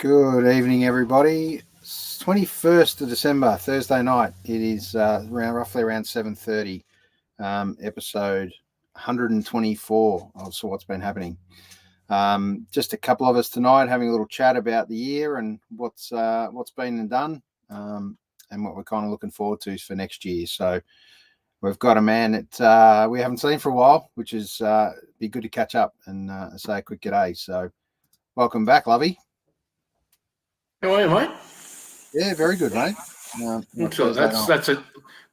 Good evening, everybody. It's 21st of December, Thursday night. It is roughly around 7:30, episode 124 of So What's Been Happening. Just a couple of us tonight having a little chat about the year and what's been and done, and what we're kind of looking forward to for next year. So we've got a man that we haven't seen for a while, which is be good to catch up and say a quick g'day. So welcome back, Lovey. How are you, mate? Yeah, very good, mate.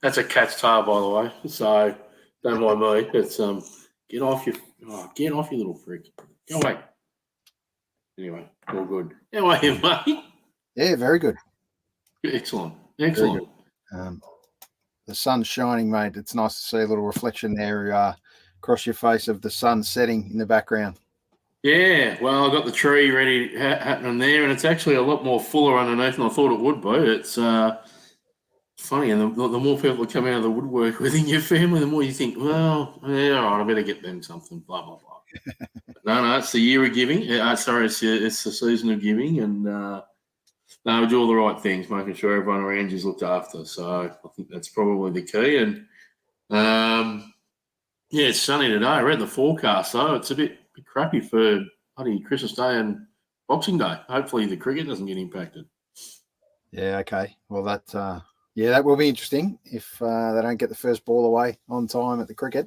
That's a cat's tail, by the way. So don't mind me. It's get off your little freak. Go away. Anyway, all good. How are you, mate? Yeah, very good. Excellent. Good. The sun's shining, mate. It's nice to see a little reflection there across your face of the sun setting in the background. Yeah, well, I've got the tree ready happening there, and it's actually a lot more fuller underneath than I thought it would be. It's funny, and the more people that come out of the woodwork within your family, the more you think, well, yeah, all right, I better get them something, blah, blah, blah. No, it's the year of giving. It's the season of giving, and we do all the right things, making sure everyone around you is looked after. So I think that's probably the key. And, yeah, it's sunny today. I read the forecast, though. It's a bit crappy for Christmas Day and Boxing Day. Hopefully the cricket doesn't get impacted. Yeah, okay. Well, that will be interesting if they don't get the first ball away on time at the cricket.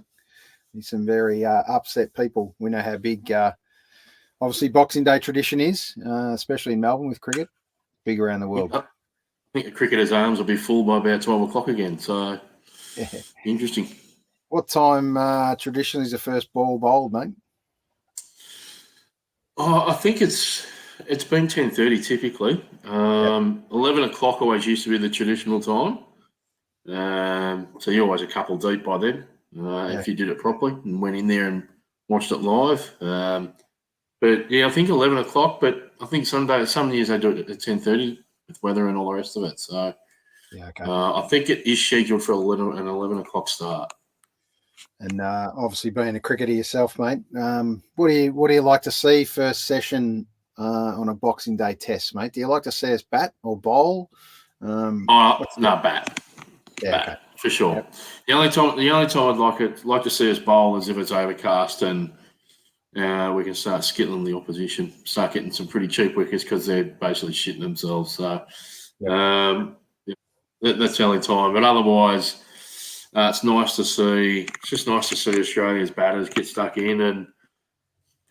There's some very upset people. We know how big, obviously, Boxing Day tradition is, especially in Melbourne with cricket. Big around the world. I think the cricketers' arms will be full by about 12 o'clock again. So, yeah. Interesting. What time traditionally is the first ball bowled, mate? Oh, I think it's been 10:30 typically. 11 o'clock always used to be the traditional time. So you're always a couple deep by then if you did it properly and went in there and watched it live. But yeah, I think 11 o'clock. But I think some years they do it at 10:30 with weather and all the rest of it. So yeah, okay. I think it is scheduled for an 11 o'clock start. And obviously, being a cricketer yourself, mate, what do you like to see first session on a Boxing Day test, mate? Do you like to see us bat or bowl? Bat. Yeah, bat okay. For sure. Yep. The only time I'd like to see us bowl is if it's overcast and we can start skittling the opposition, start getting some pretty cheap wickets because they're basically shitting themselves. So that's the only time. But otherwise, it's nice to see. It's just nice to see Australia's batters get stuck in, and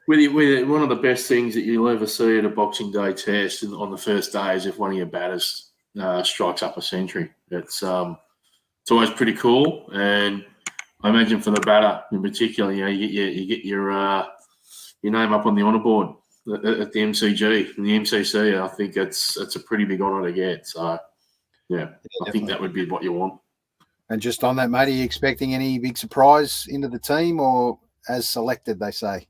with one of the best things that you'll ever see at a Boxing Day test on the first day is if one of your batters strikes up a century. It's always pretty cool, and I imagine for the batter in particular, you get your name up on the honour board at the MCG and the MCC. I think it's a pretty big honour to get. So yeah, I think that would be what you want. And just on that, mate, are you expecting any big surprise into the team, or as selected, they say?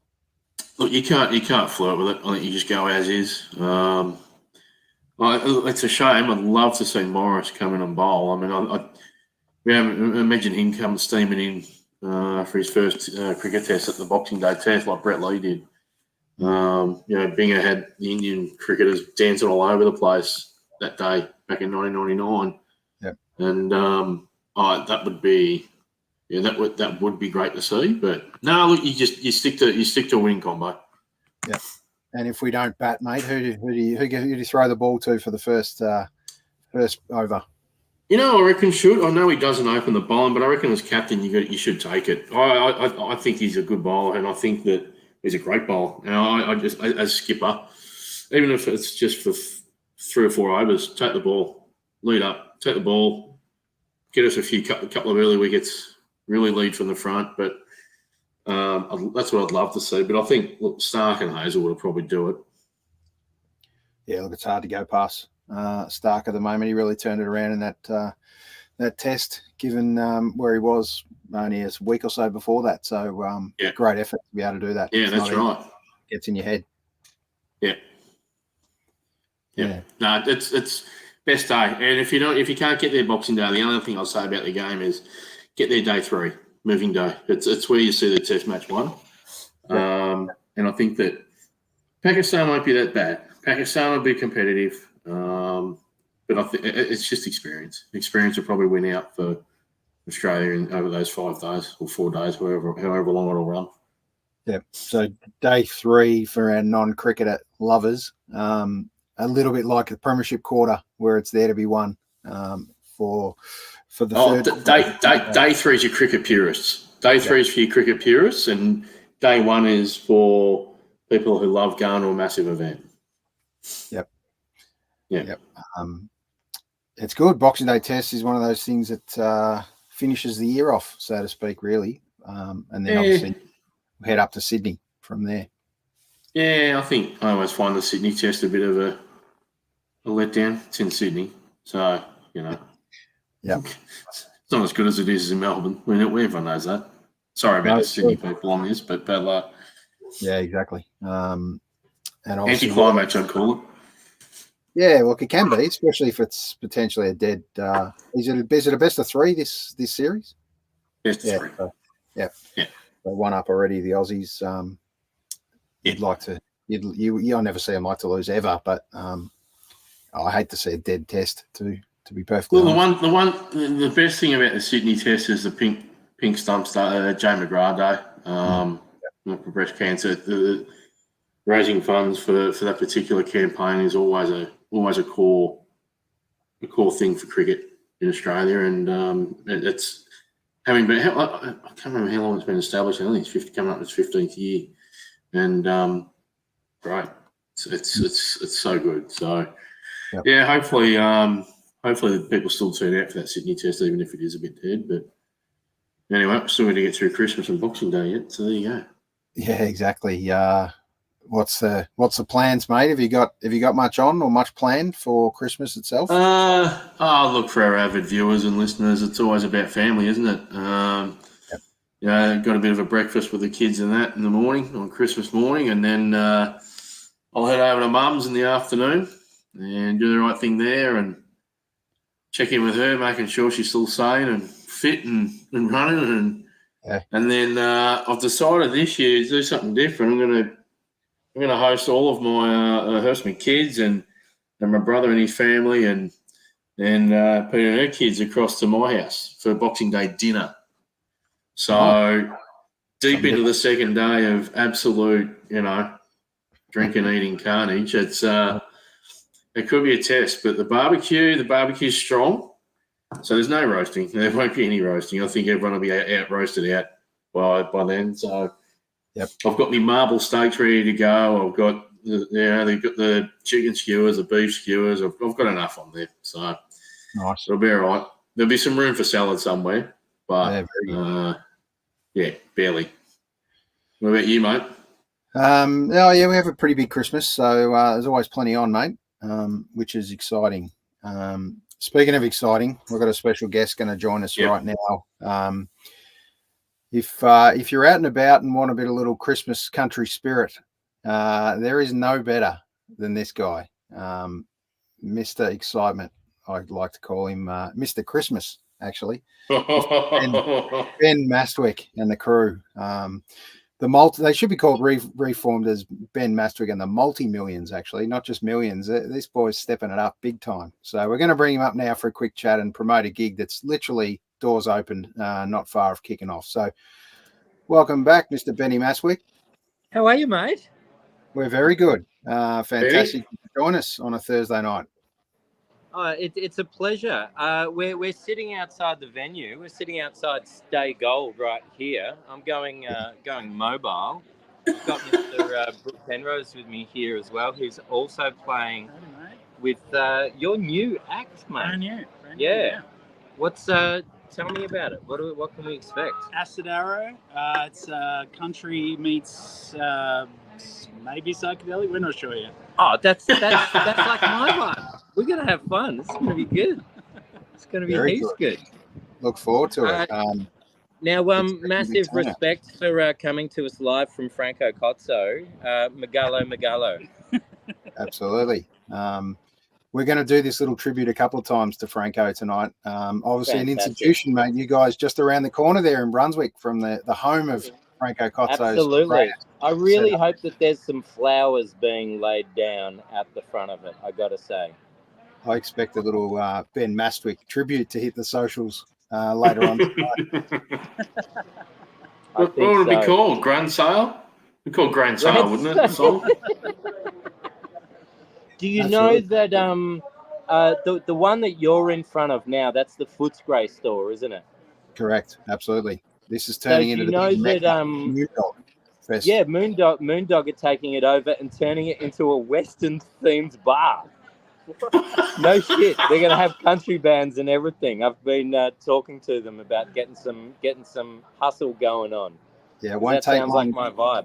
Look, you can't flirt with it. I think you just go as is. It's a shame. I'd love to see Morris come in and bowl. I mean, imagine him steaming in for his first cricket test at the Boxing Day test, like Brett Lee did. Binger had the Indian cricketers dancing all over the place that day back in 1999. Yep. And that would be great to see. But no, look, you stick to a winning combo. Yeah. And if we don't bat, mate, who do you throw the ball to for the first over? I reckon I know he doesn't open the bowling, but I reckon as captain you should take it. I think he's a good bowler, and I think that he's a great bowler. I just as skipper, even if it's just for 3 or 4 overs, take the ball, lead up, take the ball. Get us a couple of early wickets, really lead from the front. But that's what I'd love to see. But I think, Stark and Hazel would probably do it. Yeah, look, it's hard to go past Stark at the moment. He really turned it around in that test, given where he was only a week or so before that. So, great effort to be able to do that. Yeah, that's right. Gets in your head. Yeah. No, it's best day. And if you can't get there Boxing Day, the only thing I'll say about the game is get there day 3, moving day. It's where you see the test match won. And I think that Pakistan won't be that bad. Pakistan will be competitive, but I think it's just experience. Experience will probably win out for Australia over those 5 days or 4 days, however long it'll run. Yeah. So day 3 for our non-cricketer lovers, a little bit like the Premiership quarter, where it's there to be won for the day 3 is your cricket purists. Day 3 is for your cricket purists, and day 1 is for people who love going to a massive event. Yep. Yeah. Yep. It's good. Boxing Day Test is one of those things that finishes the year off, so to speak, really. And then obviously head up to Sydney from there. Yeah, I always find the Sydney Test a bit of a letdown. It's in Sydney, so, Yeah. It's not as good as it is in Melbourne. Everyone knows that. Sorry about the Sydney people on this, but bad luck. Yeah, exactly. And anticlimax, I'd call it. Yeah, well, it can be, especially if it's potentially a dead. Is it a best of 3 this series? Best of 3. Yeah. So one up already. The Aussies. You'd like to. You'll never see them like to lose ever, but I hate to see a dead test to be perfectly honest. The best thing about the Sydney Test is the pink stump start, Jay McGrath Day, for breast cancer. The raising funds for that particular campaign is always a core thing for cricket in Australia, and it's having been. I can't remember how long it's been established. I think it's coming up its 15th year, and great. It's so good. So yeah, hopefully people still turn out for that Sydney Test, even if it is a bit dead. But anyway, we're still going to get through Christmas and Boxing Day yet. So there you go. Yeah, exactly. What's the plans, mate? Have you got much on or much planned for Christmas itself? Look, for our avid viewers and listeners, it's always about family, isn't it? Got a bit of a breakfast with the kids and that in the morning, on Christmas morning, and then I'll head over to Mum's in the afternoon and do the right thing there and check in with her, making sure she's still sane and fit and running. And then I've decided this year to do something different. I'm going to host all of my kids and my brother and his family and Peter and her kids across to my house for Boxing Day dinner. So deep into the second day of absolute, drinking, eating carnage. It could be a test, but the barbecue's strong. So there's no roasting. There won't be any roasting. I think everyone will be out roasted out by then. So I've got my marble steaks ready to go. I've got they've got the chicken skewers, the beef skewers. I've got enough on there. So nice. It'll be all right. There'll be some room for salad somewhere, but barely. What about you, mate? We have a pretty big Christmas, so there's always plenty on, mate, which is exciting. Speaking of exciting, we've got a special guest going to join us right now. If you're out and about and want a bit of little Christmas country spirit, there is no better than this guy, Mr. Excitement. I'd like to call him Mr. Christmas, actually. Ben Mastwick and the crew. They should be called reformed as Ben Mastwick and the multi-millions, actually, not just millions. This boy's stepping it up big time. So we're going to bring him up now for a quick chat and promote a gig that's literally doors open, not far of kicking off. So welcome back, Mr. Benny Mastwick. How are you, mate? We're very good. Fantastic to join us on a Thursday night. It's a pleasure. We're sitting outside the venue. We're sitting outside Stay Gold right here. I'm going mobile. I've got Mr. Brooke Penrose with me here as well, who's also playing with your new act, mate. Brand new. Yeah. What's tell me about it. What can we expect? Acid Arrow. It's country meets maybe psychedelic. We're not sure yet. Oh, that's like my one. We're gonna have fun. This is gonna be good. It's gonna be heaps good. Look forward to it. Now, massive respect for coming to us live from Franco Cozzo. Magalo. Absolutely. We're going to do this little tribute a couple of times to Franco tonight. Obviously, an institution, mate. You guys just around the corner there in Brunswick from the home of Franco Cozzo's Absolutely. brand I really setup. hope that there's some flowers being laid down at the front of it, I got to say. I expect a little Ben Mastwick tribute to hit the socials later on. What would it be called? Grand Sale? It'd be called Grand Sale, wouldn't it? The song? Do you Absolutely. know that the one that you're in front of now, that's the Footscray store, isn't it? Correct. Absolutely. This is So turning do into you the know big that Moondog Fest. yeah, Moondog are taking it over and turning it into a Western themed bar. No shit, they're gonna have country bands and everything. I've been talking to them about getting some hustle going on. Yeah, it won't That take sounds long. like my vibe.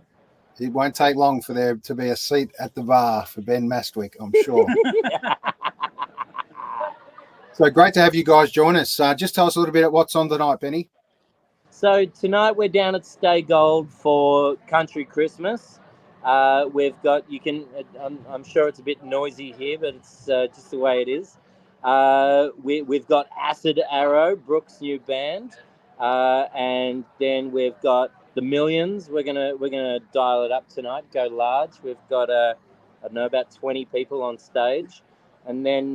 It won't take long for there to be a seat at the bar for Ben Mastwick, I'm sure. So great to have you guys join us. Just tell us a little bit about what's on tonight, Benny. So tonight we're down at Stay Gold for Country Christmas. We've got, I'm sure it's a bit noisy here, but it's just the way it is. We've got Acid Arrow, Brooke's new band, and then we've got the Millions. We're gonna dial it up tonight, go large. We've got I don't know, about 20 people on stage, and then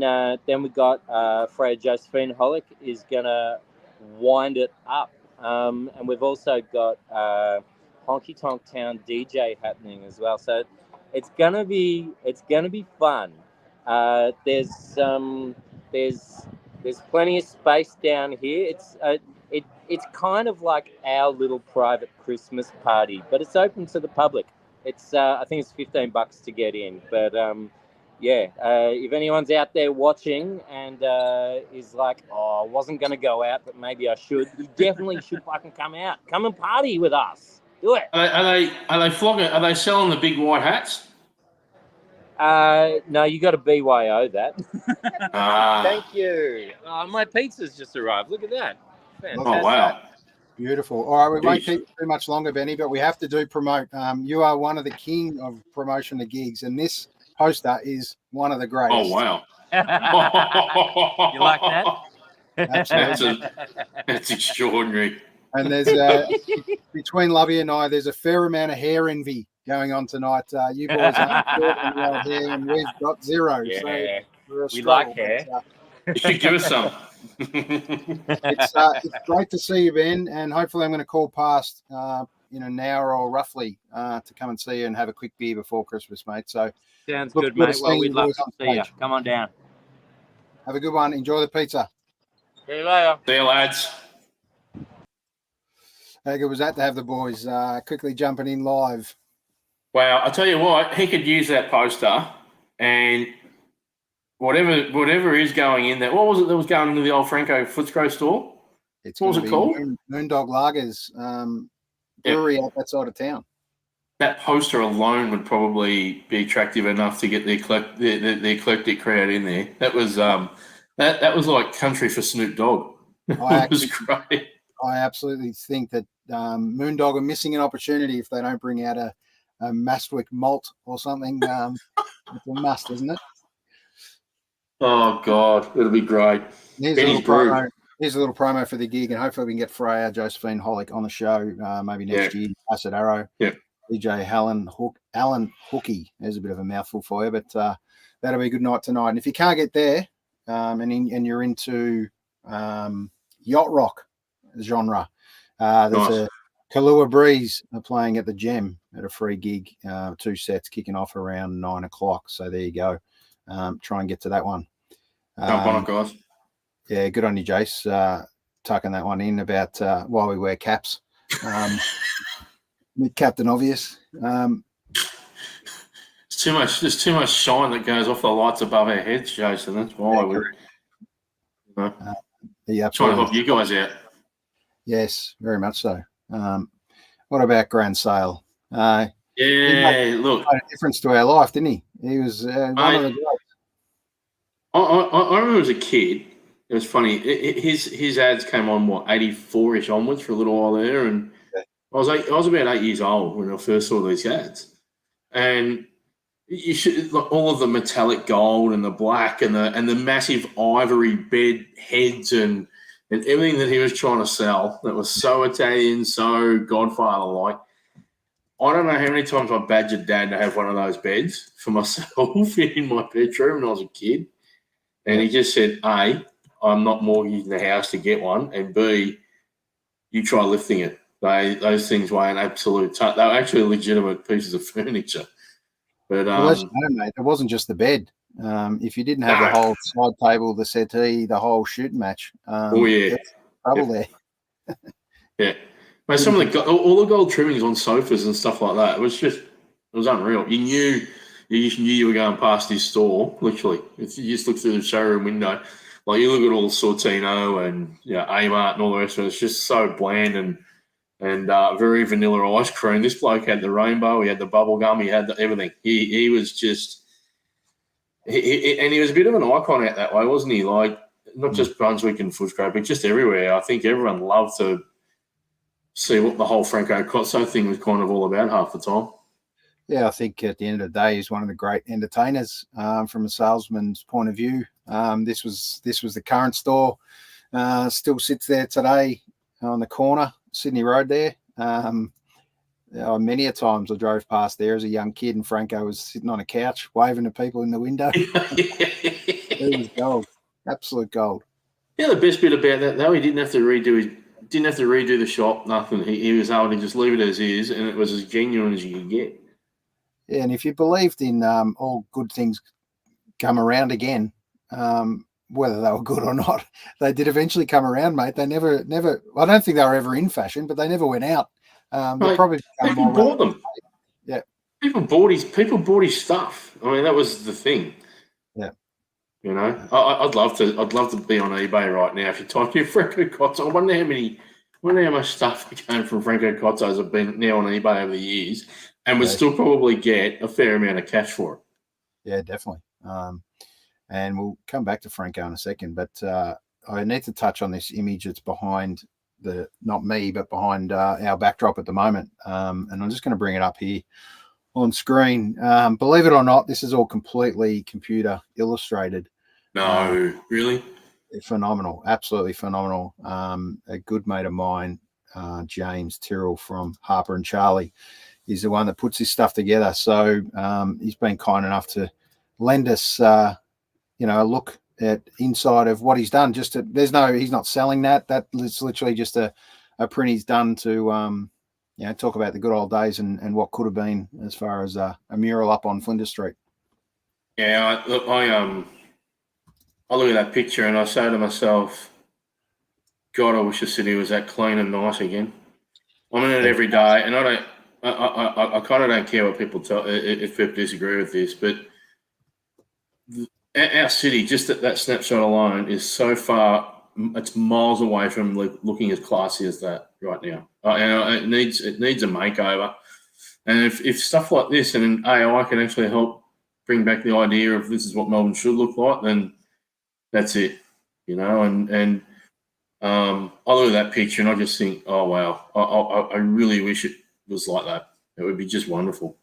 we got Freya Josephine Hollick is gonna wind it up. And we've also got Honky Tonk Town DJ happening as well. So it's gonna be fun. There's plenty of space down here. It's kind of like our little private Christmas party, but it's open to the public. It's I think it's $15 to get in, but if anyone's out there watching and is like, oh, I wasn't going to go out, but maybe I should, you definitely should fucking come out. Come and party with us. Do it. Are they flogging? Are they selling the big white hats? No, you got to BYO that. Ah. Thank you. My pizza's just arrived. Look at that. Fantastic. Oh, wow. Beautiful. All right, we won't Jeez. keep you too much longer, Benny, but we have to do promote. You are one of the king of promotion of gigs, and this poster is one of the greatest. Oh, wow. You like that? Absolutely. That's extraordinary. And there's between Lovey and I, there's a fair amount of hair envy going on tonight. You boys aren't short on hair, and we've got zero. Yeah, so we're a we struggle, like hair. but, You should give us some. it's great to see you, Ben, and hopefully I'm going to call past in an hour or roughly to come and see you and have a quick beer before Christmas, mate. So Sounds look good, forward mate. to Well, seeing we'd you love boys to on see you. stage. Come on down. Have a good one. Enjoy the pizza. See you later. See you, lads. How good was that to have the boys quickly jumping in live? Wow, I tell you what, he could use that poster and whatever is going in there. What was it that was going into the old Franco Footscray store? What was it called? Moondog Lagers brewery out that side of town. That poster alone would probably be attractive enough to get the eclectic crowd in there. That was that was like country for Snoop Dogg. It was great. I absolutely think that Moondog are missing an opportunity if they don't bring out a Mastwick malt or something. It's a must, isn't it? Oh God, it'll be great. Here's a little promo for the gig, and hopefully we can get Freya Josephine Hollick on the show maybe next year. Acid Arrow. Yeah. DJ Alan Hookie. There's a bit of a mouthful for you, but that'll be a good night tonight. And if you can't get there and you're into yacht rock genre, there's a Kahlua Breeze playing at the Gem at a free gig, 2 sets kicking off around 9 o'clock. So there you go. Try and get to that one. Jump on it, guys. Yeah, good on you, Jace. Tucking that one in about while we wear caps. Captain Obvious. There's too much shine that goes off the lights above our heads, Jason. That's why we're trying to help you guys out. Yes, very much so. What about Grand Sale? Look, made a difference to our life, didn't he? He was one of the greats. I remember as a kid. It was funny. His ads came on 84ish onwards for a little while there, and I was about 8 years old when I first saw these ads, and you should all of the metallic gold and the black and the massive ivory bed heads and everything that he was trying to sell that was so Italian, so Godfather like. I don't know how many times I badgered Dad to have one of those beds for myself in my bedroom when I was a kid. And he just said, A, I'm not mortgaging the house to get one. And B, you try lifting it. Those things weigh an absolute ton. They were actually legitimate pieces of furniture. But well, as you know, mate, it wasn't just the bed. If you didn't have the whole side table, the settee, the whole shooting match, yeah, trouble there. Yeah. Mate, some of all the gold trimmings on sofas and stuff like that, it was unreal. You just knew you were going past this store, literally. If you just look through the showroom window, like you look at all the Sortino and A-Mart and all the rest of it, it's just so bland and very vanilla ice cream. This bloke had the rainbow, he had the bubble gum, he had everything. He was just, and he was a bit of an icon out that way, wasn't he? Like, not just Brunswick and Footscray, but just everywhere. I think everyone loved to see what the whole Franco Cozzo thing was kind of all about half the time. Yeah, I think at the end of the day, he's one of the great entertainers from a salesman's point of view. This was the current store, still sits there today on the corner, Sydney Road there. Many a times I drove past there as a young kid and Franco was sitting on a couch waving to people in the window. It was gold, absolute gold. Yeah, the best bit about that though, he didn't have to redo the shop, nothing. He was able to just leave it as is, and it was as genuine as you could get. Yeah, and if you believed in all good things come around again, whether they were good or not, they did eventually come around, mate. They never. I don't think they were ever in fashion, but they never went out. They probably people bought them. Yeah, people bought his stuff. I mean, that was the thing. Yeah, you know, I'd love to be on eBay right now. If you type in Franco Cozzo, I wonder how much stuff came from Franco Cozzos have been now on eBay over the years, and would still probably get a fair amount of cash for it. Yeah, definitely. And we'll come back to Franco in a second, but I need to touch on this image that's behind not me, but behind our backdrop at the moment. And I'm just going to bring it up here on screen. Believe it or not, this is all completely computer illustrated. No, really? Phenomenal, absolutely phenomenal. A good mate of mine, James Tyrrell from Harper and Charlie, is the one that puts this stuff together. So he's been kind enough to lend us, a look at inside of what he's done. He's not selling that. That's literally just a print he's done to, talk about the good old days and what could have been as far as a mural up on Flinders Street. Yeah, I look at that picture and I say to myself, God, I wish the city was that clean and nice again. I'm in it every day, and I kind of don't care what people if people disagree with this, but our city, just that snapshot alone, is so far. It's miles away from looking as classy as that right now. It needs a makeover, and if stuff like this and AI can actually help bring back the idea of this is what Melbourne should look like, then that's it, And I look at that picture and I just think, oh wow, I really wish it was like that. It would be just wonderful.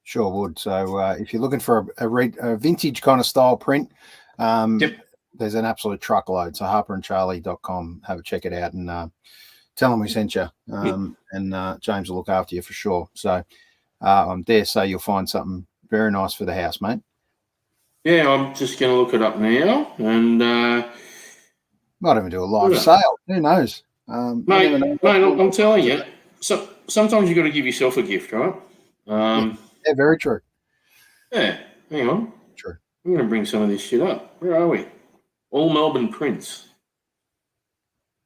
Sure would. So if you're looking for a vintage kind of style print, there's an absolute truckload. So harperandcharlie.com, have a check it out and tell them we sent you. And James will look after you for sure. So I dare say you'll find something very nice for the house, mate. Yeah, I'm just going to look it up now and might even do a live sale. Who knows? Mate, I'm telling you. So sometimes you got to give yourself a gift, right? Yeah, very true. Yeah, hang on. True. I'm going to bring some of this shit up. Where are we? All Melbourne prints.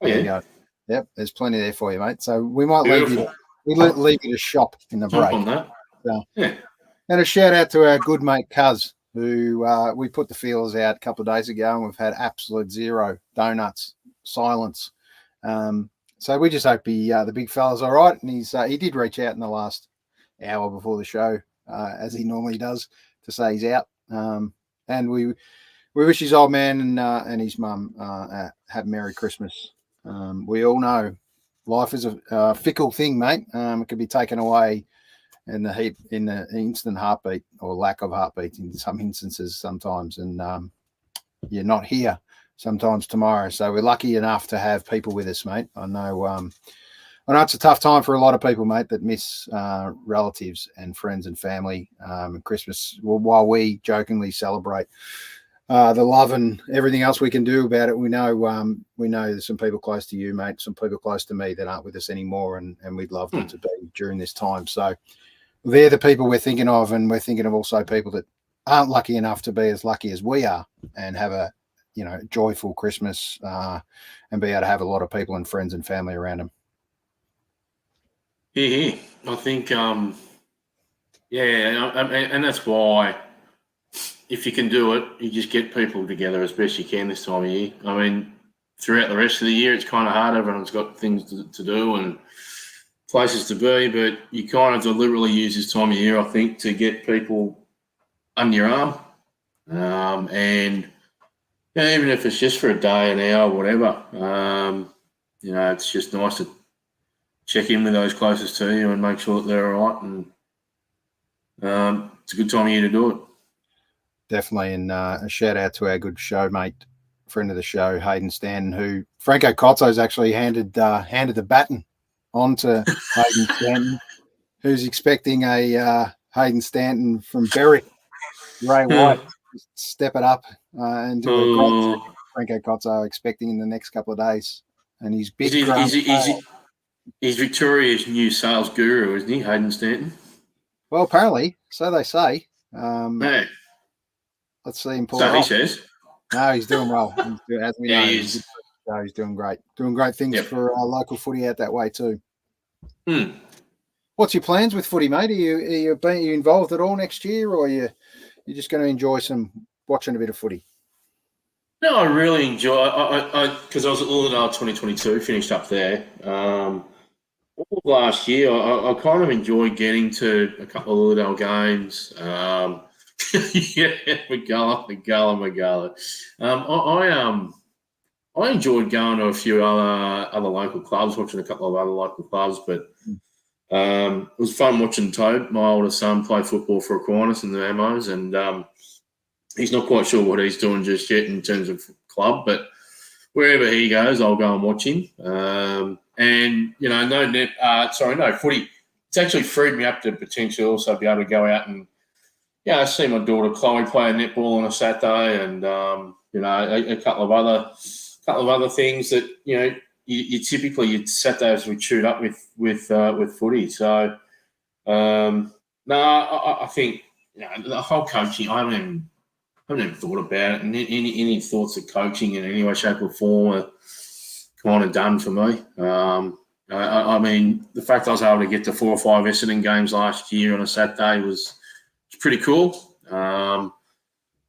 Oh, there you go. Yep, there's plenty there for you, mate. So we might leave you to shop in the break. On that. So, yeah. And a shout out to our good mate Cuz, who we put the feelers out a couple of days ago, and we've had absolute zero donuts, silence. So we just hope the big fella's all right. And he did reach out in the last hour before the show, as he normally does, to say he's out. And we wish his old man and his mum have Merry Christmas. We all know life is a fickle thing, mate. It can be taken away in the instant heartbeat or lack of heartbeat in some instances sometimes, and you're not here sometimes tomorrow. So we're lucky enough to have people with us, mate. I know I know it's a tough time for a lot of people, mate, that miss relatives and friends and family and Christmas. Well, while we jokingly celebrate the love and everything else we can do about it, we know there's some people close to you, mate, some people close to me that aren't with us anymore, and we'd love them to be during this time. So they're the people we're thinking of, and we're thinking of also people that aren't lucky enough to be as lucky as we are and have a joyful Christmas and be able to have a lot of people and friends and family around them. Yeah, I think, and that's why if you can do it, you just get people together as best you can this time of year. I mean, throughout the rest of the year, it's kind of hard. Everyone's got things to do and places to be, but you kind of deliberately use this time of year, I think, to get people under your arm. And even if it's just for a day, an hour, whatever, it's just nice to check in with those closest to you and make sure that they're all right. And it's a good time of year to do it. Definitely. And a shout out to our good show mate, friend of the show, Hayden Stanton, who Franco Cozzo's actually handed the baton on to Hayden Stanton, who's expecting a Hayden Stanton from Berwick, Ray White, step it up and do a great thing. Franco Cozzo expecting in the next couple of days. And he's big. He's Victoria's new sales guru, isn't he, Hayden Stanton? Well, apparently, so they say. Hey. Let's see him pull so it he off. says. No, he's doing well. As we know, he's doing great. Doing great things for local footy out that way too. What's your plans with footy, mate? Are you involved at all next year, or you're just going to enjoy watching a bit of footy? No, I really enjoy. Because I was at Lillardale 2022, finished up there. All of last year, I kind of enjoyed getting to a couple of Lillardale games. Magala. I enjoyed going to a few other local clubs, watching a couple of other local clubs, but it was fun watching Toad, my oldest son, play football for Aquinas in the Amos, and he's not quite sure what he's doing just yet in terms of club, but wherever he goes, I'll go and watch him. And no footy. It's actually freed me up to potentially also be able to go out and see my daughter Chloe play netball on a Saturday, and a couple of other things that you typically Saturdays we chewed up with footy. So I think the whole coaching. I haven't even thought about it, and any thoughts of coaching in any way, shape, or form are kind of done for me. I mean, the fact I was able to get to 4 or 5 Essendon games last year on a Saturday was pretty cool. I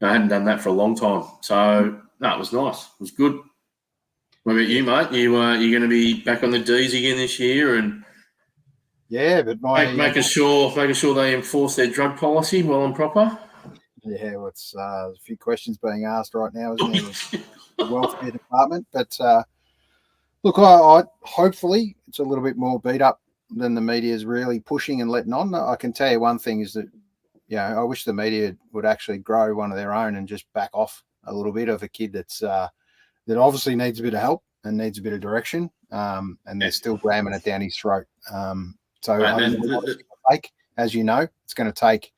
hadn't done that for a long time, so it was nice. It was good. What about you, mate? You're going to be back on the D's again this year, and but making sure they enforce their drug policy well and proper. Yeah, well, it's a few questions being asked right now, isn't there? The welfare department, but look, I hopefully it's a little bit more beat up than the media is really pushing and letting on. I can tell you one thing is that I wish the media would actually grow one of their own and just back off a little bit of a kid that obviously needs a bit of help and needs a bit of direction, and they're still ramming it down his throat. So I don't know what it's going to take. As you know, it's going to take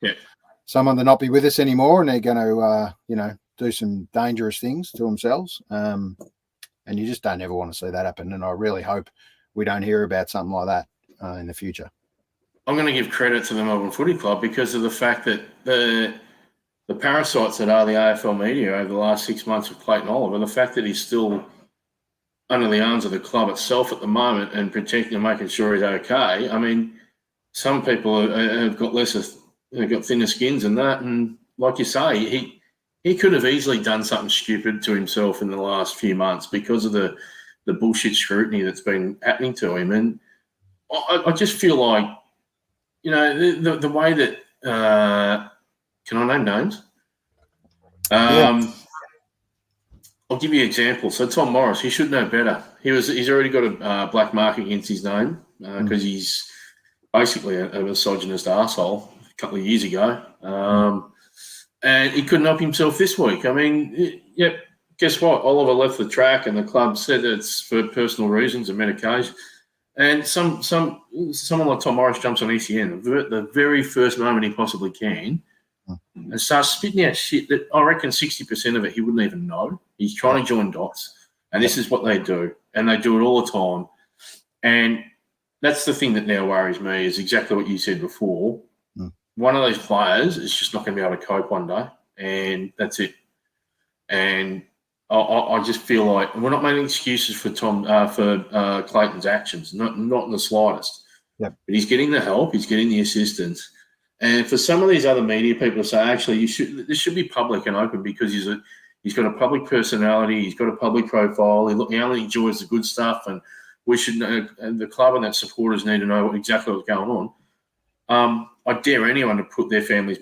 someone to not be with us anymore, and they're going to do some dangerous things to themselves. And you just don't ever want to see that happen. And I really hope we don't hear about something like that in the future. I'm going to give credit to the Melbourne Footy Club because of the fact that the parasites that are the AFL media over the last 6 months of Clayton Oliver, the fact that he's still under the arms of the club itself at the moment and protecting and making sure he's okay. I mean, some people have got got thinner skins than that. And like you say, he could have easily done something stupid to himself in the last few months because of the bullshit scrutiny that's been happening to him. And I just feel like, the way that can I name names? I'll give you an example. So Tom Morris, he should know better. He's already got a black mark against his name because he's basically a misogynist arsehole a couple of years ago. And he couldn't help himself this week. I mean, guess what? Oliver left the track and the club said it's for personal reasons and medication. And someone like Tom Morris jumps on ECN the very first moment he possibly can and starts spitting out shit that I reckon 60% of it he wouldn't even know. He's trying to join dots. And this is what they do. And they do it all the time. And that's the thing that now worries me is exactly what you said before. One of those players is just not going to be able to cope one day. And that's it. And I just feel like we're not making excuses for Clayton's actions, not in the slightest. Yep. But he's getting the help, he's getting the assistance, and for some of these other media people to say, actually, this should be public and open because he's got a public personality, he's got a public profile, he only enjoys the good stuff, and we should know, and the club and that supporters need to know exactly what's going on. I dare anyone to put their family's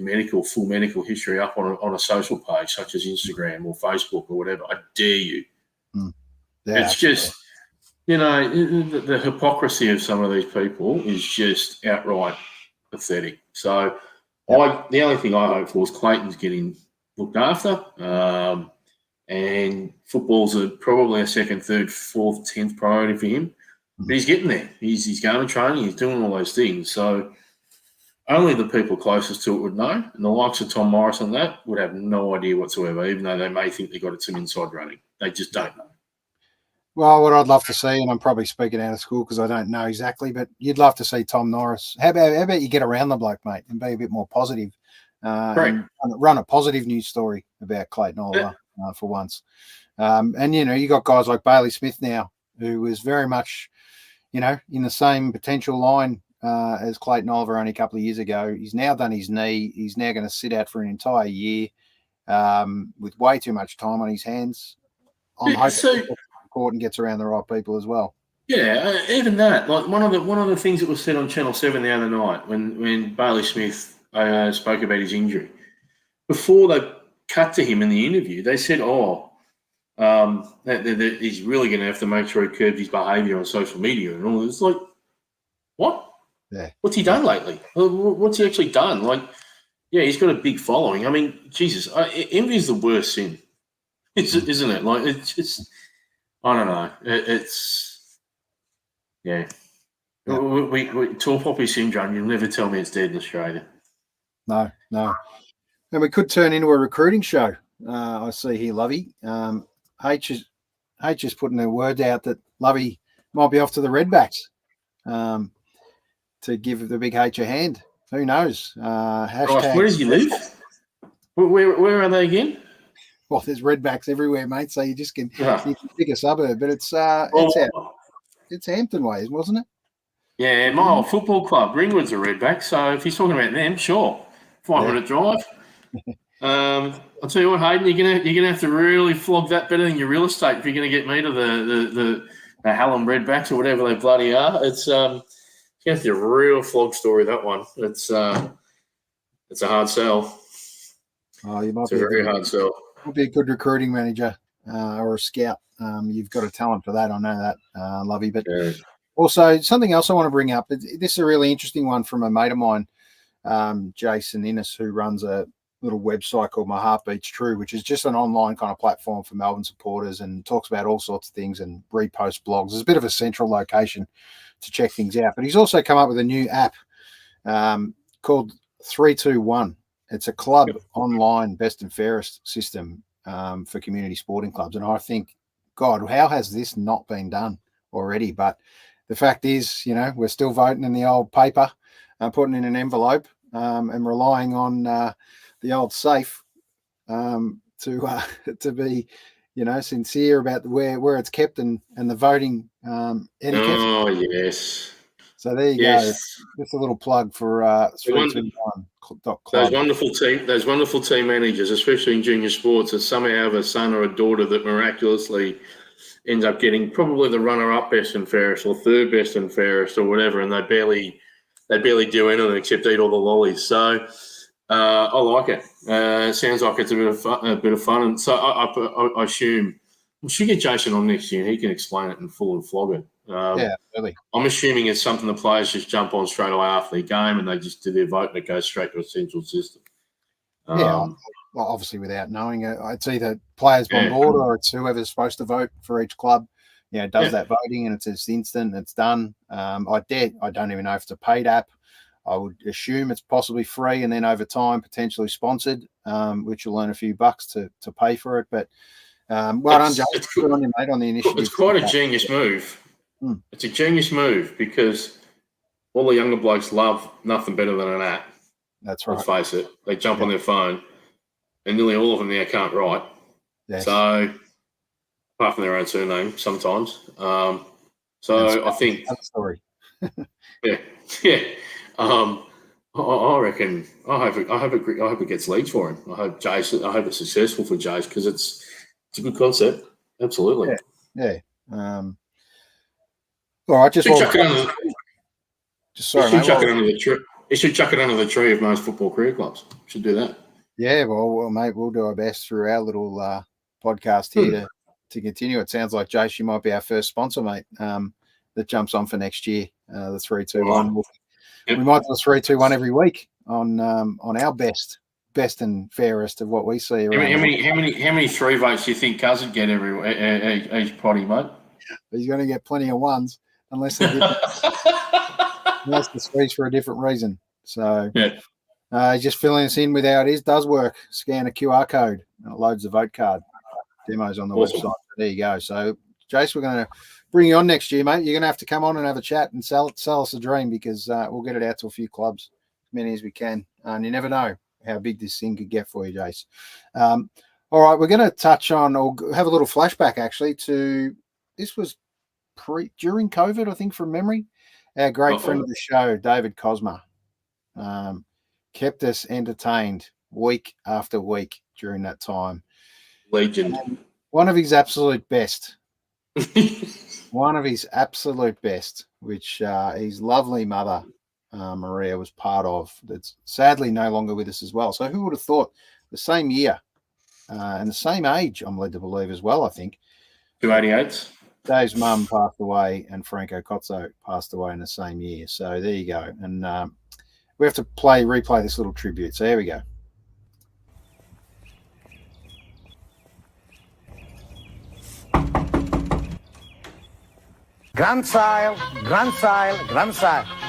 full medical history up on a social page such as Instagram or Facebook or whatever. I dare you. Yeah, it's just, the hypocrisy of some of these people is just outright pathetic. So the only thing I hope for is Clayton's getting looked after, and football's probably a second, third, fourth, 10th priority for him. But he's getting there. He's going to training. He's doing all those things. So only the people closest to it would know, and the likes of Tom Morris and that would have no idea whatsoever, even though they may think they got some inside running. They just don't know. Well, what I'd love to see, and I'm probably speaking out of school because I don't know exactly, but you'd love to see Tom Morris. How about you get around the bloke, mate, and be a bit more positive, and run a positive news story about Clayton Oliver for once. And you got guys like Bailey Smith now, who was very much, in the same potential line as Clayton Oliver only a couple of years ago. He's now done his knee. He's now going to sit out for an entire year with way too much time on his hands. I'm hoping court and gets around the right people as well. Yeah, even that. Like one of the things that was said on Channel 7 the other night when Bailey Smith spoke about his injury, before they cut to him in the interview, they said, that he's really going to have to make sure he curbs his behaviour on social media and all. It's like, what? Yeah. What's he done lately? What's he actually done? Like, yeah, he's got a big following. I mean, Jesus, envy is the worst sin, isn't it? Like, it's just, I don't know. Yeah. We tall poppy syndrome. You'll never tell me it's dead in Australia. No. And we could turn into a recruiting show. I see here, Lovey. H is putting a word out that Lovey might be off to the Redbacks to give the big H a hand. Who knows? Where does he live? Where are they again? Well, there's Redbacks everywhere, mate. So you just can pick a suburb, but it's Hampton way, wasn't it? Yeah, my old football club, Ringwood's a Redback. So if he's talking about them, sure, 5-minute drive. I'll tell you what, Hayden, you're gonna have to really flog that better than your real estate if you're gonna get me to the Hallam Redbacks or whatever they bloody are. It's a real flog story, that one. It's a hard sell. Oh, you might it's a very hard sell. Might be a good recruiting manager or a scout. You've got a talent for that. I know that, Lovey. But also something else I want to bring up. This is a really interesting one from a mate of mine, Jason Innes, who runs a little website called My Heart Beats True, which is just an online kind of platform for Melbourne supporters and talks about all sorts of things and reposts blogs. It's a bit of a central location to check things out. But he's also come up with a new app called 321. It's a club online best and fairest system for community sporting clubs. And I think, God, how has this not been done already? But the fact is, we're still voting in the old paper, putting in an envelope and relying on the old safe to be, sincere about where it's kept and the voting etiquette. Oh, yes. So there you go. Just a little plug for 321. Those wonderful team managers, especially in junior sports, that somehow have a son or a daughter that miraculously ends up getting probably the runner-up best and fairest or third best and fairest or whatever, and they barely do anything except eat all the lollies. So I like it. It sounds like it's a bit of fun. And so I assume we should get Jason on next year. He can explain it in full and flog it. Really. I'm assuming it's something the players just jump on straight away after the game and they just do their vote and it goes straight to a central system. Well, obviously without knowing it, it's either players on board or it's whoever's supposed to vote for each club. does that voting, and it's just instant. It's done. I don't even know if it's a paid app. I would assume it's possibly free, and then over time potentially sponsored, which you'll earn a few bucks to pay for it. But well done, Jay. Good on you, mate, on the initiative. It's quite a genius move. It's a genius move because all the younger blokes love nothing better than an app. That's right. Let's face it. They jump on their phone, and nearly all of them now can't write. Yes. So, apart from their own surname, sometimes. So I think. Story. Yeah. I reckon. I hope it gets leads for him. I hope it's successful for Jace because it's a good concept. Absolutely. Yeah. All right. Just chuck it under. The tree. He should chuck it under the tree of most football career clubs. Should do that. Yeah. Well, mate, we'll do our best through our little podcast here to continue. It sounds like Jace, you might be our first sponsor, mate. That jumps on for next year. The 3-2-1. Yep. We might do a 3-2-1 every week on our best and fairest of what we see around. How many 3 votes do you think Cozzo would get each potty, mate? He's going to get plenty of ones unless unless the three's for a different reason. So just filling us in with how it is does work. Scan a QR code and it loads the vote card. Demos on the website. There you go. So Jace, we're going to bring you on next year, mate. You're going to have to come on and have a chat and sell us a dream because we'll get it out to a few clubs, as many as we can. And you never know how big this thing could get for you, Jace. All right, we're going to touch on or have a little flashback actually to this was during COVID, I think, from memory. Our great friend of the show, David Cozzo, kept us entertained week after week during that time. Legend. One of his absolute best. One of his absolute best, which his lovely mother, Maria, was part of. That's sadly no longer with us as well. So who would have thought the same year and the same age, I'm led to believe as well, I think. 288. Dave's mum passed away and Franco Cozzo passed away in the same year. So there you go. And we have to replay this little tribute. So here we go. Grand Sile,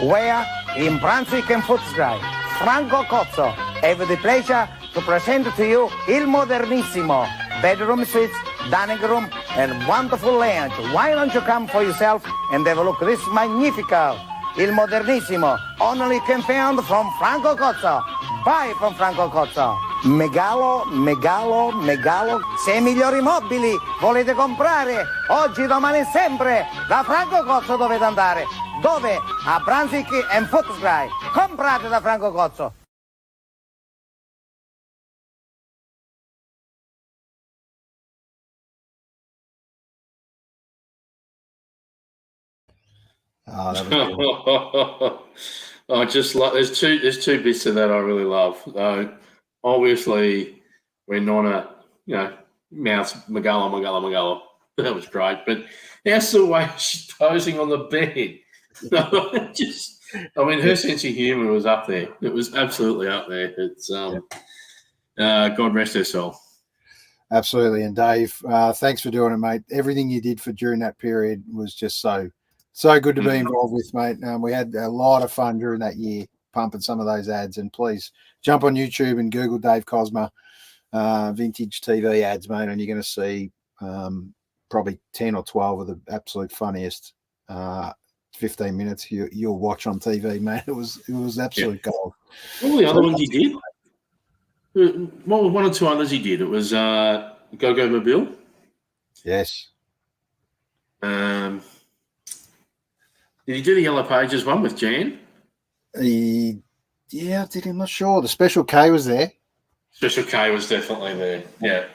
where in Brunswick and Footscray, Franco Cozzo have the pleasure to present to you Il Modernissimo, bedroom suites, dining room, and wonderful lounge. Why don't you come for yourself and have a look at this magnifico Il Modernissimo, only can found from Franco Cozzo. Buy from Franco Cozzo. Megalo, se migliori mobili volete comprare, oggi, domani e sempre, da Franco Cozzo dovete andare. Dove? A Brunswick and Footscray. Comprate da Franco Cozzo. Oh, that was cool. I just like there's two bits of that I really love. Obviously, we're not a mouth Magala. That was great, but that's the way she's posing on the bed. Her sense of humour was up there. It was absolutely up there. It's God rest her soul. Absolutely, and Dave, thanks for doing it, mate. Everything you did during that period was just so good to be involved with, mate. We had a lot of fun during that year pumping some of those ads. And please jump on YouTube and Google Dave Cozzo vintage TV ads, mate, and you're going to see probably 10 or 12 of the absolute funniest 15 minutes you'll watch on TV, mate. It was absolute gold. What were the other ones he did? What was one or two others he did? It was Go Mobile. Yes. Did he do the Yellow Pages one with Jan? Yeah, I did. I'm not sure. The Special K was there. Special K was definitely there. Yeah.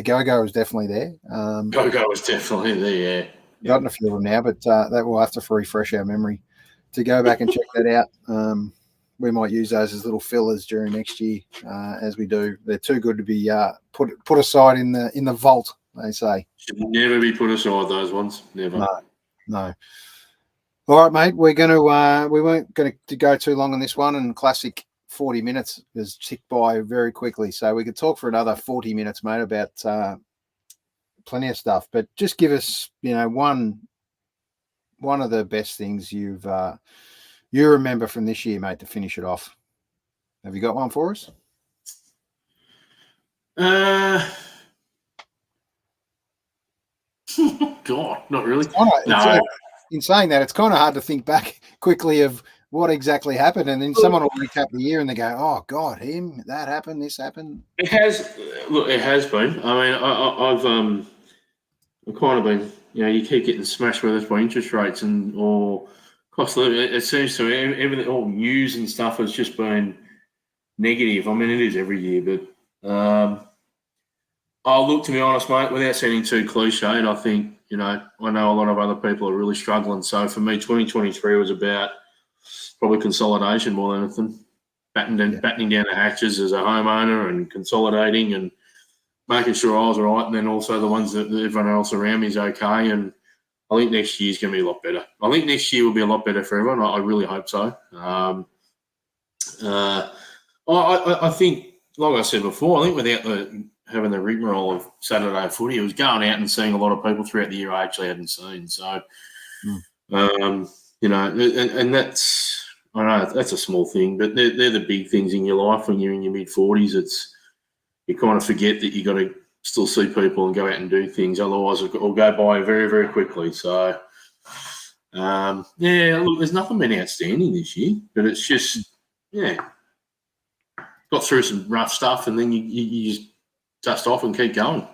Go was definitely there. Go was definitely there. Yeah. Gotten a few of them now, but that will have to refresh our memory to go back and check that out. We might use those as little fillers during next year, as we do. They're too good to be put aside in the vault. They say should never be put aside. Those ones, never. No. All right, mate. We weren't going to go too long on this one, and classic 40 minutes has ticked by very quickly. So we could talk for another 40 minutes, mate, about plenty of stuff, but just give us, one of the best things you remember from this year, mate, to finish it off. Have you got one for us? God, not really. No. In saying that, it's kind of hard to think back quickly of what exactly happened, and then someone will recap the year and they go, "Oh God, that happened, this happened." It has. Look, it has been. I mean, I've kind of been. You keep getting smashed with us by interest rates or cost of living. It seems to me everything, all news and stuff has just been negative. I mean, it is every year, but look, to be honest, mate, without sounding too cliched, I think I know a lot of other people are really struggling. So for me, 2023 was about probably consolidation more than anything. Battening down the hatches as a homeowner and consolidating and making sure I was all right, and then also the ones that everyone else around me is okay. And I think next year's going to be a lot better. I think next year will be a lot better for everyone. I really hope so. I think, like I said before, I think without having the rigmarole of Saturday footy, it was going out and seeing a lot of people throughout the year I actually hadn't seen. So, and that's, I know that's a small thing, but they're the big things in your life when you're in your mid-40s. You kind of forget that you got to still see people and go out and do things. Otherwise, it'll go by very, very quickly. So, look, there's nothing been outstanding this year, but it's just, got through some rough stuff, and then you just dust off and keep going.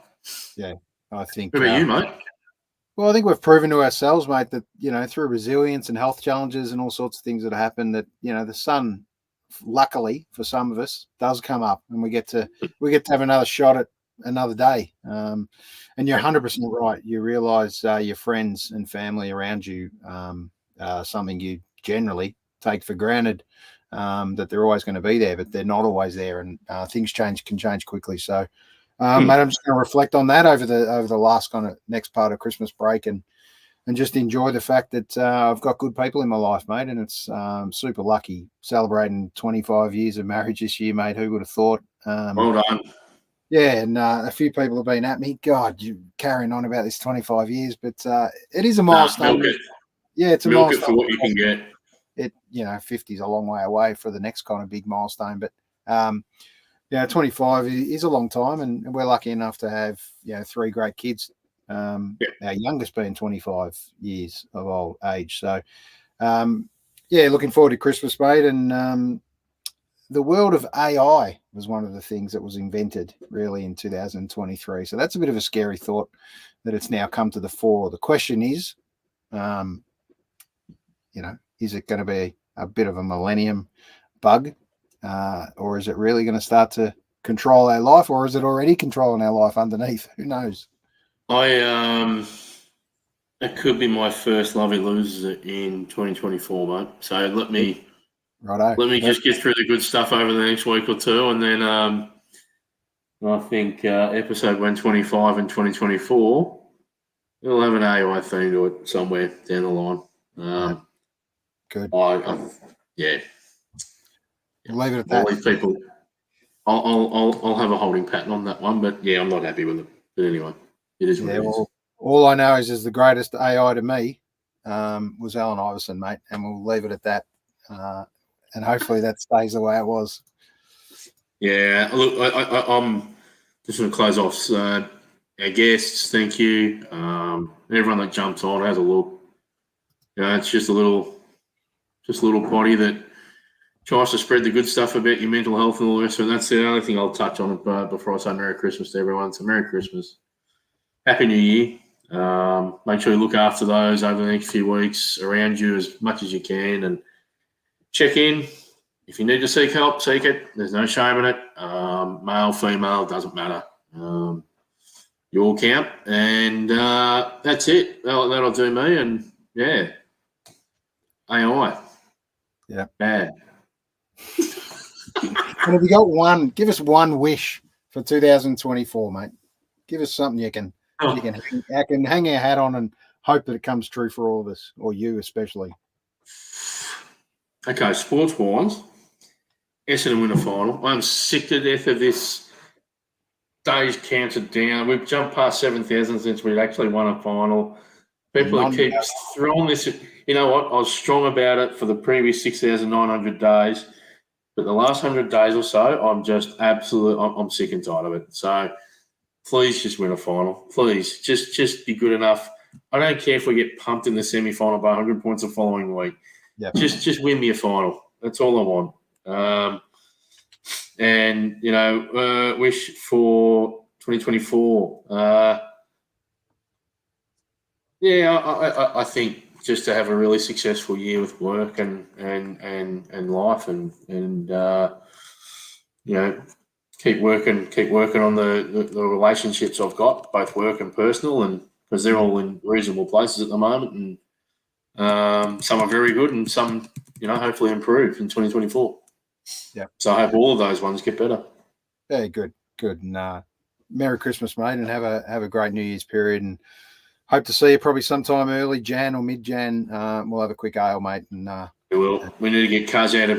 Yeah, I think. What about you, mate? Well, I think we've proven to ourselves, mate, that, through resilience and health challenges and all sorts of things that happen, that, the sun, luckily for some of us, does come up, and we get to have another shot at another day. And you're 100% right. You realise your friends and family around you, something you generally take for granted, that they're always going to be there, but they're not always there, and things can change quickly. So, mate, I'm just going to reflect on that over the last kind of next part of Christmas break, and just enjoy the fact that I've got good people in my life, mate, and it's super lucky celebrating 25 years of marriage this year, mate. Who would have thought? Well done. Yeah, and a few people have been at me. God, you're carrying on about this 25 years, but it is a milestone. Yeah, it's a milestone. Milk it for what you can get. 50 is a long way away for the next kind of big milestone, but 25 is a long time, and we're lucky enough to have 3 great kids. Our youngest being 25 years of old age. So, looking forward to Christmas, mate. And the world of AI was one of the things that was invented really in 2023. So that's a bit of a scary thought that it's now come to the fore. The question is, is it going to be a bit of a millennium bug, or is it really going to start to control our life, or is it already controlling our life underneath? Who knows? It could be my first lovey loser in 2024, mate. So let me just get through the good stuff over the next week or two, and then I think episode 125 in 2024, we'll have an AI theme to it somewhere down the line. Good. We'll leave it at that. I'll leave people. I'll have a holding pattern on that one, but I'm not happy with it. But anyway, it is what it is. All I know is the greatest AI to me was Allen Iverson, mate, and we'll leave it at that. And hopefully that stays the way it was. Yeah, look, I'm just going to close off. Our guests, thank you. Everyone that jumped on, has a look. It's just a little potty that tries to spread the good stuff about your mental health and all the rest of it. That's the only thing I'll touch on before I say Merry Christmas to everyone. So Merry Christmas. Happy New Year. Make sure you look after those over the next few weeks around you as much as you can, and check in. If you need to seek help, seek it. There's no shame in it. Male, female, doesn't matter. You all count. And that's it. That'll do me. And AI. Yeah. Bad. And have you got one? Give us one wish for 2024, mate. Give us something you can hang our hat on and hope that it comes true for all of us, or you especially. Okay, sports-wise, Essendon win a final. I'm sick to death of this days counted down. We've jumped past 7,000 since we'd actually won a final. People that keep throwing this, you know what? I was strong about it for the previous 6,900 days, but the last 100 days or so, I'm just I'm sick and tired of it. So please just win a final. Please just be good enough. I don't care if we get pumped in the semi-final by 100 points the following week. Yep. Just win me a final. That's all I want. And, you know, wish for 2024. I think just to have a really successful year with work and life and you know, keep working on the relationships I've got, both work and personal, and because they're all in reasonable places at the moment, and some are very good and some, you know, hopefully improve in 2024. Yeah. So I hope all of those ones get better. Very good. And Merry Christmas, mate, and have a great New Year's period, and hope to see you probably sometime early Jan or mid Jan. We'll have a quick ale, mate, and we will. We need to get Cozzo out of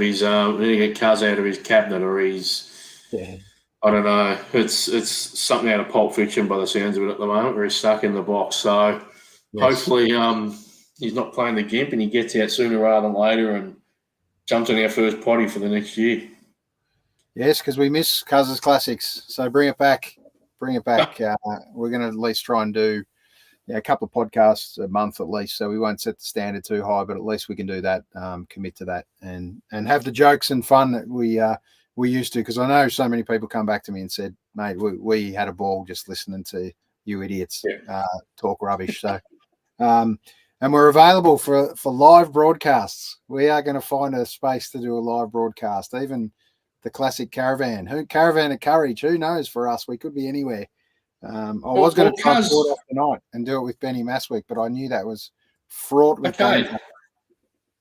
his cabinet, or he's I don't know. It's something out of Pulp Fiction by the sounds of it at the moment, where he's stuck in the box. So hopefully he's not playing the gimp and he gets out sooner rather than later and jumps in our first potty for the next year. Yes, because we miss Cozzo's classics. So bring it back. We're going to at least try and do a couple of podcasts a month at least. So we won't set the standard too high, but at least we can do that, commit to that, and have the jokes and fun that we used to. Because I know so many people come back to me and said, mate, we had a ball just listening to you idiots talk rubbish. So and we're available for live broadcasts. We are going to find a space to do a live broadcast, even the classic caravan of courage. Who knows for us? We could be anywhere. I was going to try and pull it off tonight and do it with Benny Maswick, but I knew that was fraught with danger.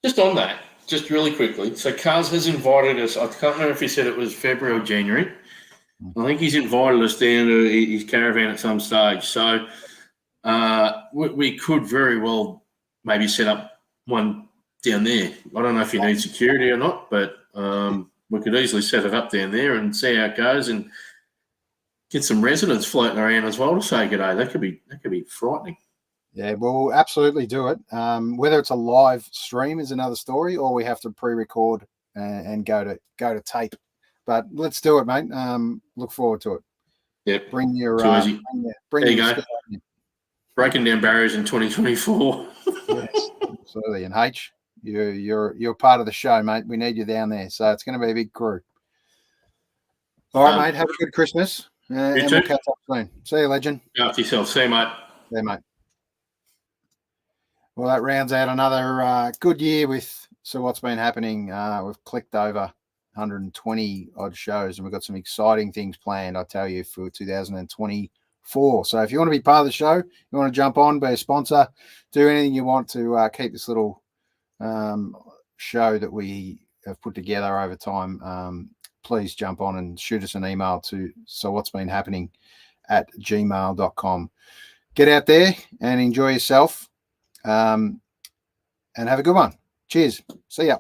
Just on that, just really quickly. So Cuz has invited us. I can't remember if he said it was February or January. I think he's invited us down to his caravan at some stage. So we could very well maybe set up one down there. I don't know if you need security or not, but we could easily set it up down there and see how it goes and get some residents floating around as well to say good day. That could be frightening. Yeah, we'll absolutely do it. Whether it's a live stream is another story, or we have to pre-record and go to tape. But let's do it, mate. Look forward to it. Yep. Bring your there you go. Breaking down barriers in 2024. Yes, absolutely. And H, you're part of the show, mate. We need you down there, so it's going to be a big crew. All right, mate. Have a good Christmas. And we'll catch up soon. See you, legend. Go after yourself. See you, mate. Yeah, mate. Well, that rounds out another good year with what's been happening. We've clicked over 120 odd shows, and we've got some exciting things planned, I tell you, for 2024. So if you want to be part of the show, you want to jump on, be a sponsor, do anything you want to keep this little show that we have put together over time, please jump on and shoot us an email to sowhat'sbeenhappening@gmail.com. Get out there and enjoy yourself, and have a good one. Cheers. See ya.